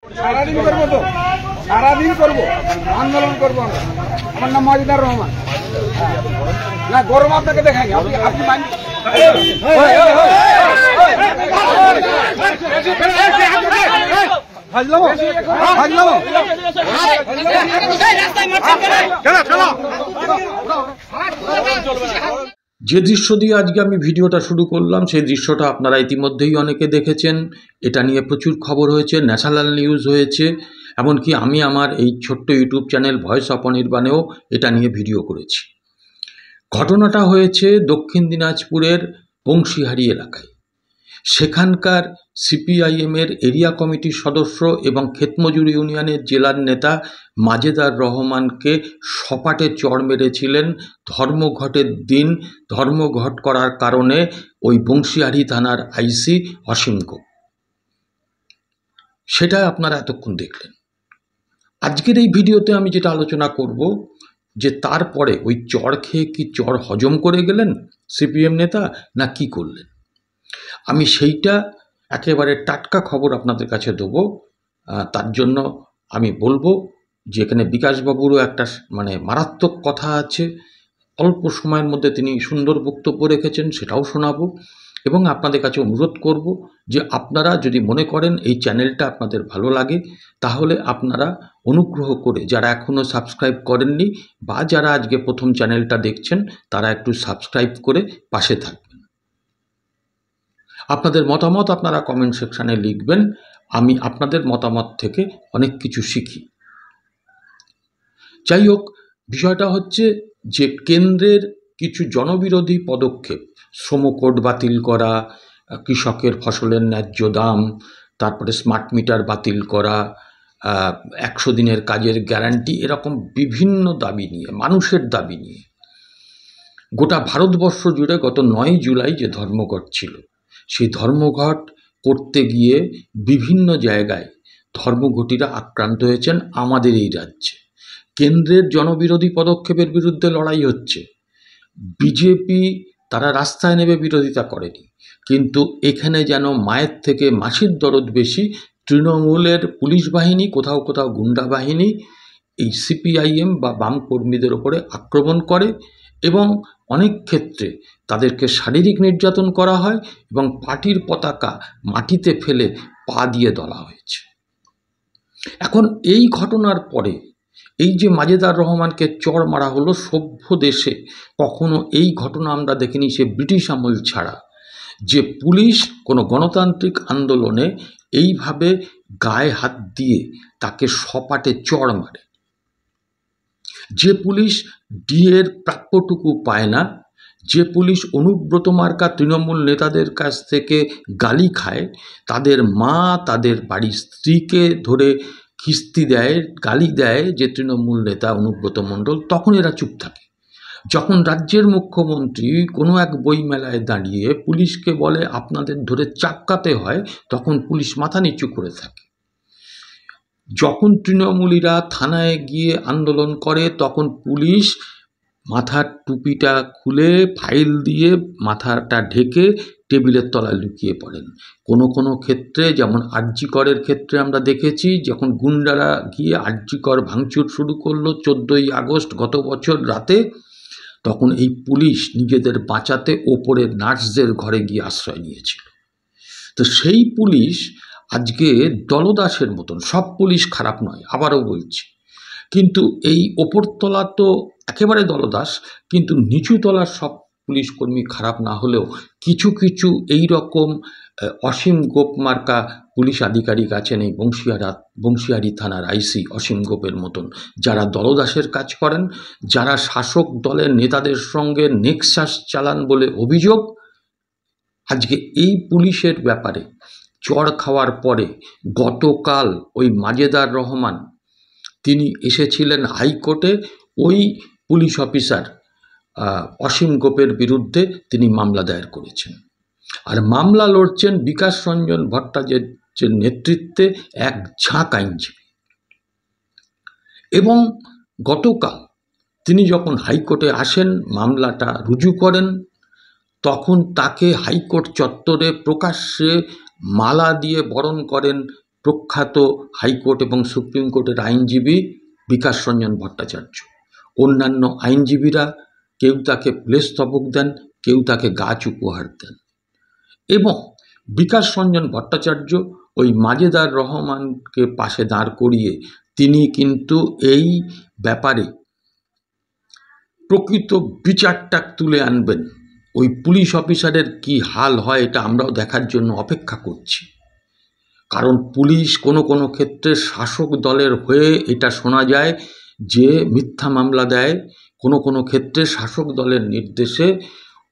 সারাদিন করবো তো, সারাদিন করবো, আন্দোলন করবো আমরা। আমার নাম মাজিদার রহমান। না গরম আপনাকে দেখাই, আপনি মানি যে দৃশ্য দিয়ে আজকে আমি ভিডিওটা শুরু করলাম সেই দৃশ্যটা আপনারা ইতিমধ্যেই অনেকে দেখেছেন। এটা নিয়ে প্রচুর খবর হয়েছে, ন্যাশনাল নিউজ হয়েছে, এমনকি আমি আমার এই ছোট্ট ইউটিউব চ্যানেল ভয়েস অফ অনির্বাণেও এটা নিয়ে ভিডিও করেছি। ঘটনাটা হয়েছে দক্ষিণ দিনাজপুরের বংশীহারি এলাকায়। সেখানকার সিপিআইএমের এরিয়া কমিটির সদস্য এবং ক্ষেতমজুর ইউনিয়নের জেলার নেতা মাজেদার রহমানকে সপাটে চড় মেরেছিলেন ধর্মঘটের দিন। ধর্মঘট করার কারণে ওই বংশীহারি থানার আইসি অসীম গোপ। সেটা আপনারা এতক্ষণ দেখলেন। আজকের এই ভিডিওতে আমি যেটা আলোচনা করব যে তারপরে ওই চড় খেয়ে কি চড় হজম করে গেলেন সিপিএম নেতা না কি করলেন, আমি সেইটা একেবারে টাটকা খবর আপনাদের কাছে দেবো। তার জন্য আমি বলবো যে এখানে বিকাশবাবুরও একটা মারাত্মক কথা আছে, অল্প সময়ের মধ্যে তিনি সুন্দর বক্তব্য রেখেছেন, সেটাও শোনাবো। এবং আপনাদের কাছে অনুরোধ করব যে আপনারা যদি মনে করেন এই চ্যানেলটা আপনাদের ভালো লাগে তাহলে আপনারা অনুগ্রহ করে যারা এখনও সাবস্ক্রাইব করেননি বা যারা আজকে প্রথম চ্যানেলটা দেখছেন তারা একটু সাবস্ক্রাইব করে পাশে থাকবেন। আপনাদের মতামত আপনারা কমেন্ট সেকশানে লিখবেন, আমি আপনাদের মতামত থেকে অনেক কিছু শিখি। যাই হোক, বিষয়টা হচ্ছে যে কেন্দ্রের কিছু জনবিরোধী পদক্ষেপ, শ্রম কোড বাতিল করা, কৃষকের ফসলের ন্যায্য দাম, তারপরে স্মার্ট মিটার বাতিল করা, 100 দিনের কাজের গ্যারান্টি, এরকম বিভিন্ন দাবি নিয়ে, মানুষের দাবি নিয়ে গোটা ভারতবর্ষ জুড়ে গত 9 জুলাই যে ধর্মঘট ছিল, সেই ধর্মঘট করতে গিয়ে বিভিন্ন জায়গায় ধর্মঘটিরা আক্রান্ত হয়েছেন আমাদের এই রাজ্যে। কেন্দ্রের জনবিরোধী পদক্ষেপের বিরুদ্ধে লড়াই হচ্ছে। বিজেপি তারা রাস্তায় নেমে বিরোধিতা করেনি, কিন্তু এখানে যেন মায়ের থেকে মাসির দরদ বেশি। তৃণমূলের পুলিশ বাহিনী, কোথাও কোথাও গুন্ডা বাহিনী এই সিপিআইএম বা বাম কর্মীদের ওপরে আক্রমণ করে এবং অনেক ক্ষেত্রে তাদেরকে শারীরিক নির্যাতন করা হয় এবং পার্টির পতাকা মাটিতে ফেলে পা দিয়ে দলা হয়েছে। এখন এই ঘটনার পরে এই যে মাজেদার রহমানকে চড় মারা হলো, সভ্য দেশে কখনো এই ঘটনা আমরা দেখিনি, সে ব্রিটিশ আমল ছাড়া, যে পুলিশ কোনো গণতান্ত্রিক আন্দোলনে এইভাবে গায়ে হাত দিয়ে তাকে সপাটে চড় মারে। যে পুলিশ ডিএর প্রাপ্যটুকু পায় না, যে পুলিশ অনুব্রত মার্কা তৃণমূল নেতাদের কাছ থেকে গালি খায়, তাদের মা তাদের বাড়ির স্ত্রীকে ধরে খিস্তি দেয়, গালি দেয় যে তৃণমূল নেতা অনুব্রত মণ্ডল, তখন এরা চুপ থাকে। যখন রাজ্যের মুখ্যমন্ত্রী কোনো এক বইমেলায় দাঁড়িয়ে পুলিশকে বলে আপনাদের ধরে চাপকাতে হয়, তখন পুলিশ মাথা নিচু করে থাকে। যখন তৃণমূলীরা থানায় গিয়ে আন্দোলন করে তখন পুলিশ মাথার টুপিটা খুলে ফাইল দিয়ে মাথাটা ঢেকে টেবিলের তলায় লুকিয়ে পড়েন। কোনো কোনো ক্ষেত্রে, যেমন আরজি করের ক্ষেত্রে আমরা দেখেছি, যখন গুন্ডারা গিয়ে আরজি কর ভাঙচুর শুরু করলো 14ই আগস্ট গত বছর রাতে, তখন এই পুলিশ নিজেদের বাঁচাতে ওপরের নার্সদের ঘরে গিয়ে আশ্রয় নিয়েছিল। তো সেই পুলিশ আজকে দলদাসের মতন, সব পুলিশ খারাপ নয়, আবারও বলছি, কিন্তু এই ওপরতলা তো একেবারে দলদাস, কিন্তু নিচুতলার সব পুলিশ কর্মী খারাপ না হলেও কিছু কিছু এই রকম অসীম গোপ মার্কা পুলিশ আধিকারিক আছেন এই বংশীহারি থানার আইসি অসীম গোপের মতন, যারা দলদাসের কাজ করেন, যারা শাসক দলের নেতাদের সঙ্গে নেক্সাস চালান বলে অভিযোগ। আজকে এই পুলিশের ব্যাপারে চড় খাওয়ার পরে গতকাল ওই মাজেদার রহমান তিনি এসেছিলেন হাইকোর্টে, ওই পুলিশ অফিসার অসীম গোপের বিরুদ্ধে তিনি মামলা দায়ের করেছেন। আর মামলা লড়ছেন বিকাশ রঞ্জন ভট্টাচার্যের নেতৃত্বে এক ঝাঁক আইনজীবী। এবং গতকাল তিনি যখন হাইকোর্টে আসেন, মামলাটা রুজু করেন, তখন তাকে হাইকোর্ট চত্বরে প্রকাশ্যে মালা দিয়ে বরণ করেন প্রখ্যাত হাইকোর্ট এবং সুপ্রিম কোর্টের আইনজীবী বিকাশ রঞ্জন ভট্টাচার্য। অন্যান্য আইনজীবীরা কেউ তাকে প্লেস্তবক দেন, কেউ তাকে গাছ উপহার দেন। এবং বিকাশ রঞ্জন ভট্টাচার্য ওই মাজেদার রহমানকে পাশে দাঁড় করিয়ে তিনি কিন্তু এই ব্যাপারে প্রকৃত বিচারটা তুলে আনবেন। ওই পুলিশ অফিসারের কি হাল হয় এটা আমরাও দেখার জন্য অপেক্ষা করছি। কারণ পুলিশ কোনো কোনো ক্ষেত্রে শাসক দলের হয়ে এটা শোনা যায় যে মিথ্যা মামলা দেয়, কোনো কোনো ক্ষেত্রে শাসক দলের নির্দেশে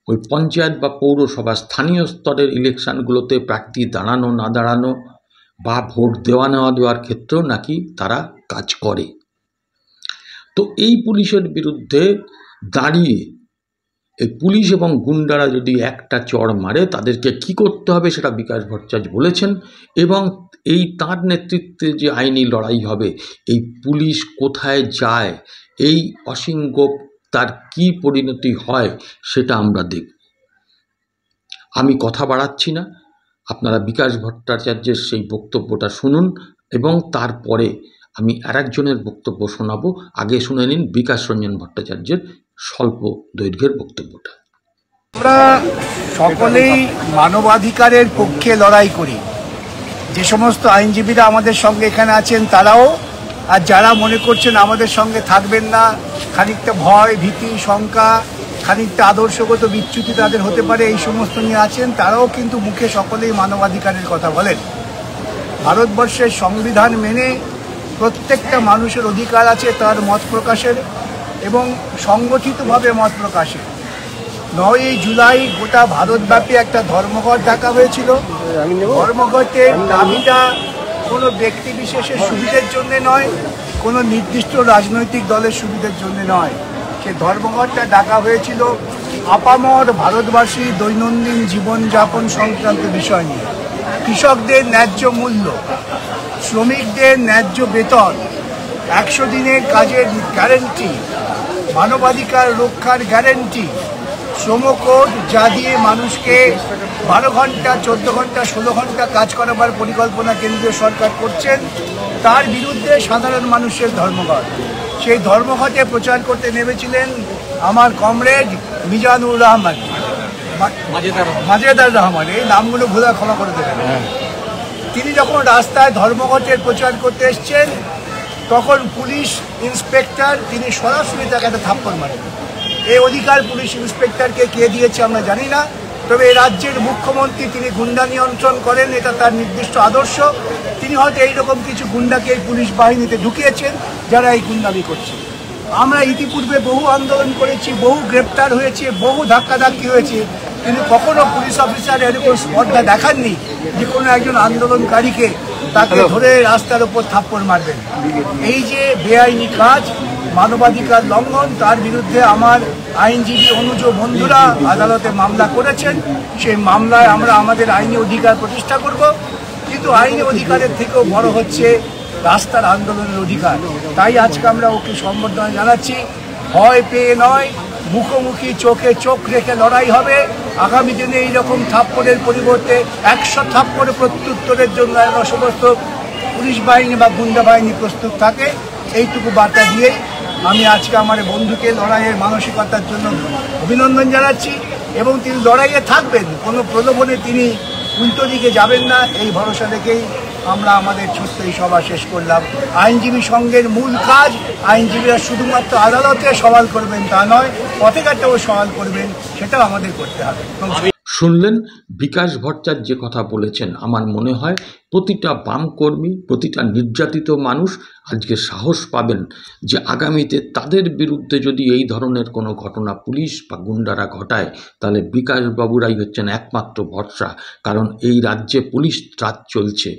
ওই পঞ্চায়েত বা পৌরসভা স্থানীয় স্তরের ইলেকশনগুলোতে প্রার্থী দাঁড়ানো না দাঁড়ানো বা ভোট দেওয়া নেওয়া দেওয়ার ক্ষেত্রেও নাকি তারা কাজ করে। তো এই পুলিশের বিরুদ্ধে দাঁড়িয়ে এই পুলিশ এবং গুন্ডারা যদি একটা চড় মারে তাদেরকে কি করতে হবে সেটা বিকাশ ভট্টাচার্য বলেছেন। এবং এই তাঁর নেতৃত্বে যে আইনি লড়াই হবে, এই পুলিশ কোথায় যায়, এই অসীম গোপ তার কী পরিণতি হয় সেটা আমরা দেখব। আমি কথা বাড়াচ্ছি না, আপনারা বিকাশ ভট্টাচার্যের সেই বক্তব্যটা শুনুন এবং তারপরে আমি আরেকজনের বক্তব্য শোনাবো। আগে শুনে নিন বিকাশ রঞ্জন ভট্টাচার্যের স্বল্প দৈর্ঘ্যের বক্তব্যটা। আমরা সকলেই মানবাধিকারের পক্ষে লড়াই করি। যে সমস্ত আইনজীবীরা আমাদের সঙ্গে এখানে আছেন তারাও, আর যারা মনে করছেন আমাদের সঙ্গে থাকবেন না, খানিকটা ভয় ভীতি শঙ্কা, খানিকটা আদর্শগত বিচ্যুতি তাদের হতে পারে, এই সমস্ত নিয়ে আছেন, তারাও কিন্তু মুখে সকলেই মানবাধিকারের কথা বলেন। ভারতবর্ষের সংবিধান মেনে প্রত্যেকটা মানুষের অধিকার আছে তার মত প্রকাশের এবং সংগঠিতভাবে মত প্রকাশের। 9ই জুলাই গোটা ভারতব্যাপী একটা ধর্মঘট ডাকা হয়েছিল। ধর্মঘটের দাবিটা কোনো ব্যক্তি বিশেষের সুবিধের জন্য নয়, কোনো নির্দিষ্ট রাজনৈতিক দলের সুবিধের জন্য নয়। সে ধর্মঘটটা ডাকা হয়েছিল আপামর ভারতবাসী দৈনন্দিন জীবনযাপন সংক্রান্ত বিষয় নিয়ে। কৃষকদের ন্যায্য মূল্য, শ্রমিকদের ন্যায্য বেতন, 100 দিনের কাজের গ্যারেন্টি, মানবাধিকার রক্ষার গ্যারেন্টি, শ্রম কোড যা দিয়ে মানুষকে 12 ঘন্টা 14 ঘন্টা 16 ঘন্টা কাজ করাবার পরিকল্পনা কেন্দ্রীয় সরকার করছেন, তার বিরুদ্ধে সাধারণ মানুষের ধর্মঘট। সেই ধর্মঘটে প্রচার করতে নেমেছিলেন আমার কমরেড মিজানুর রহমান, মাজেদার রহমান, এই নামগুলো ভুলা ক্ষমা করে দেবেন। তিনি যখন রাস্তায় ধর্মঘটের প্রচার করতে এসছেন তখন পুলিশ ইন্সপেক্টর তিনি সরাসরি তাকে একটা থাপ্পড় মারেন। এই অধিকার পুলিশ ইন্সপেক্টরকে কে দিয়েছে আমরা জানি না, তবে এই রাজ্যের মুখ্যমন্ত্রী তিনি গুন্ডা নিয়ন্ত্রণ করেন, এটা তার নির্দিষ্ট আদর্শ। তিনি হয়তো এইরকম কিছু গুন্ডাকে এই পুলিশ বাহিনীতে ঢুকিয়েছেন যারা এই গুন্ডামি করছে। আমরা ইতিপূর্বে বহু আন্দোলন করেছি, বহু গ্রেপ্তার হয়েছে, বহু ধাক্কাধাক্কি হয়েছে, কিন্তু কখনো পুলিশ অফিসার এরকম স্পর্ধা দেখাননি যে কোনো একজন আন্দোলনকারীকে তাকে ধরে রাস্তার উপর থাপ্পড় মারবেন। এই যে বেআইনি কাজ, মানবাধিকার লঙ্ঘন, তার বিরুদ্ধে আমার আইনজীবী অনুজ বন্ধুরা আদালতে মামলা করেছেন। সেই মামলায় আমরা আমাদের আইনি অধিকার প্রতিষ্ঠা করব, কিন্তু আইনি অধিকারের থেকেও বড় হচ্ছে রাস্তার আন্দোলনের অধিকার। তাই আজকে আমরা ওকে সম্বর্ধনা জানাচ্ছি। ভয় পেয়ে নয়, মুখোমুখি চোখে চোখ রেখে লড়াই হবে। আগামী দিনে এইরকম থাপ্পড়ের পরিবর্তে 100 থাপ্পড়ে প্রত্যুত্তরের জন্য সমস্ত পুলিশ বাহিনী বা গুন্ডা বাহিনী প্রস্তুত থাকে। এইটুকু বার্তা দিয়েই আমি আজকে আমার বন্ধুকে লড়াইয়ের মানসিকতার জন্য অভিনন্দন জানাচ্ছি এবং তিনি লড়াইয়ে থাকবেন, কোনো প্রলোভনে তিনি উল্টো দিকে যাবেন না, এই ভরসা রেখেই আমরা আমাদের ছোট্ট এই সভা শেষ করলাম। আইনজীবী সংঘের মূল কাজ, আইনজীবীরা শুধুমাত্র আদালতে সওয়াল করবেন তা নয়, পথে ঘাটেও সওয়াল করবেন, সেটাও আমাদের করতে হবে। শুনলেন বিকাশ ভট্টাচার্য যে কথা বলেছেন। আমার মনে হয় প্রতিটা বাম কর্মী, প্রতিটা নির্যাতিত মানুষ আজকে সাহস পাবেন যে আগামীতে তাদের বিরুদ্ধে যদি এই ধরনের কোনো ঘটনা পুলিশ বা গুন্ডারা ঘটায় তাহলে বিকাশবাবুরাই হচ্ছেন একমাত্র ভরসা। কারণ এই রাজ্যে পুলিশ রাজ চলছে,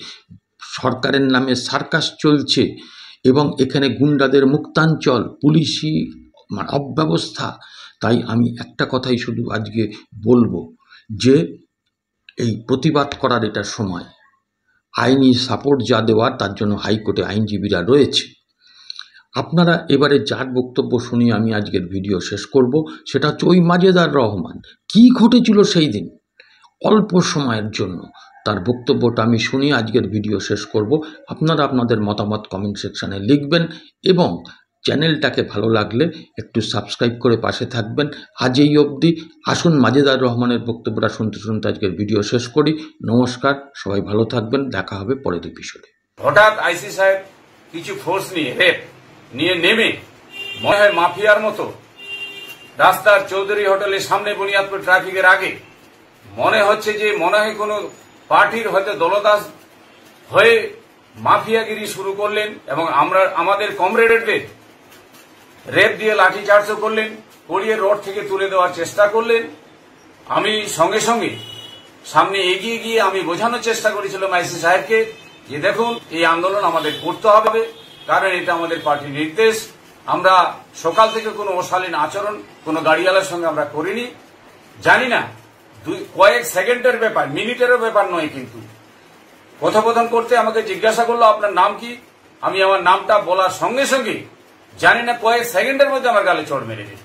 সরকারের নামে সার্কাস চলছে এবং এখানে গুন্ডাদের মুক্তাঞ্চল, পুলিশি অব্যবস্থা। তাই আমি একটা কথাই শুধু আজকে বলবো যে এই প্রতিবাদ করার এটা সময়, আইনি সাপোর্ট যা দেওয়ার তার জন্য হাইকোর্টে আইনজীবীরা রয়েছে। আপনারা এবারে যার বক্তব্য শুনিয়ে আমি আজকের ভিডিও শেষ করব, সেটা হচ্ছে ওই মাজেদার রহমান। কি ঘটেছিল সেই দিন? অল্প সময়ের জন্য তার বক্তব্যটা আমি শুনি আজকের ভিডিও শেষ করব। আপনারা আপনাদের মতামত কমেন্ট সেকশানে লিখবেন এবং চ্যানেলটাকে ভালো লাগলে একটু সাবস্ক্রাইব করে পাশে থাকবেন। আজ এই অবধি। আসুন মাজেদার রহমানের বক্তব্যটা শুনতে শুনতে আজকের ভিডিও শেষ করি। নমস্কার, সবাই ভালো থাকবেন, দেখা হবে পরের এপিসোডে। হঠাৎ আইসি সাহেব কিছু ফোর্স নিয়ে নেমে মনে হয় মাফিয়ার মতো রাস্তার চৌধুরী হোটেলের সামনে বুনিয়াদপুর ট্রাফিকের আগে মনে হচ্ছে যে মনে হয় কোনো পার্টির হয়তো দলদাস হয়ে মাফিয়াগিরি শুরু করলেন এবং আমাদের কমরেডদের রেপ দিয়ে লাঠিচার্জও করলেন, করিয়ে রোড থেকে তুলে দেওয়ার চেষ্টা করলেন। আমি সঙ্গে সঙ্গে সামনে এগিয়ে গিয়ে আমি বোঝানোর চেষ্টা করেছিলাম আইসি সাহেবকে যে দেখুন, এই আন্দোলন আমাদের করতে হবে, কারণ এটা আমাদের পার্টির নির্দেশ। আমরা সকাল থেকে কোনো অশালীন আচরণ কোনো গাড়িওয়ালার সঙ্গে আমরা করিনি। জানি না কয়েক সেকেন্ডের ব্যাপার, মিনিটেরও ব্যাপার নয়, কিন্তু কথোপকথন করতে আমাকে জিজ্ঞাসা করলো আপনার নাম কি। আমি আমার নামটা বলার সঙ্গে সঙ্গে জানি না কয়েক সেকেন্ডের মধ্যে আমার গালে চড় মেরে দিই।